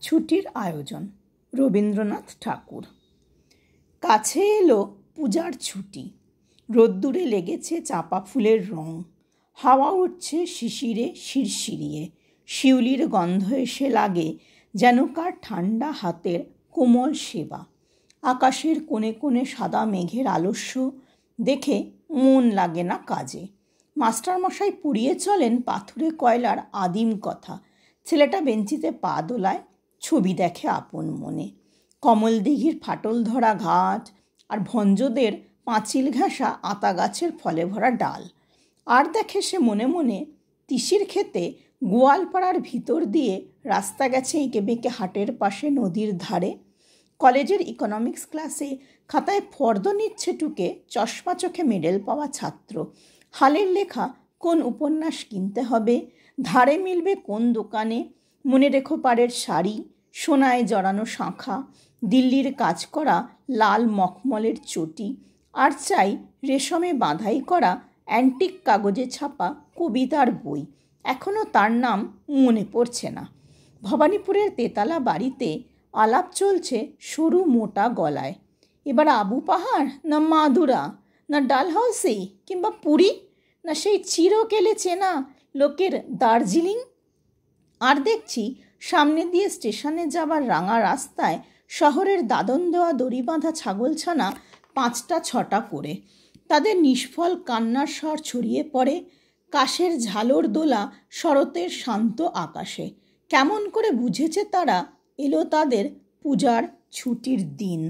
ছুটির আয়োজন রবীন্দ্রনাথ ঠাকুর। কাছে এলো পূজার ছুটি, রোদ্দুরে লেগেছে চাপা ফুলের রং, হাওয়া উঠছে শিশিরে শিরশিরিয়ে, শিউলির গন্ধ এসে লাগে যেন কার ঠান্ডা হাতের কোমল সেবা। আকাশের কোণে কোণে সাদা মেঘের আলস্য দেখে মন লাগে না কাজে। মাস্টারমশাই পুড়িয়ে চলেন পাথুরে কয়লার আদিম কথা। ছেলেটা বেঞ্চিতে পা দোলায়, ছবি দেখে আপন মনে। কমল দিঘির ফাটল ধরা ঘাট আর ভঞ্জদের পাঁচিল ঘাসা আতা গাছের ফলে ভরা ডাল। আর দেখে সে মনে মনে তিসির ক্ষেতে গোয়ালপাড়ার ভিতর দিয়ে রাস্তা গেছে এঁকে বেঁকে হাটের পাশে নদীর ধারে। কলেজের ইকোনমিক্স ক্লাসে খাতায় ফর্দ নিচ্ছে টুকে চশমা চোখে মেডেল পাওয়া ছাত্র। হালের লেখা কোন উপন্যাস কিনতে হবে, ধারে মিলবে কোন দোকানে, মনে রেখো পাড়ের শাড়ি, সোনায় জড়ানো শাঁখা, দিল্লির কাজ করা লাল মখমলের চটি, আর চাই রেশমে বাঁধাই করা অ্যান্টিক কাগজে ছাপা কবিতার বই। এখনও তার নাম মনে পড়ছে না। ভবানীপুরের তেতলা বাড়িতে আলাপ চলছে সরু মোটা গলায়। এবার আবু পাহাড় না মাদুরা না ডালহাউসি কিংবা পুরী না সেই চিরকেলে চেনা লোকের দার্জিলিং। আর দেখছি সামনে দিয়ে স্টেশনে যাবার রাঙা রাস্তায় শহরের দাদন দেওয়া দড়ি বাঁধা ছাগলছানা 5টা 6টা করে। তাদের নিষ্ফল কান্নার স্বর ছড়িয়ে পড়ে কাশের ঝালর দোলা শরতের শান্ত আকাশে। কেমন করে বুঝেছে তারা এলো তাদের পূজার ছুটির দিন।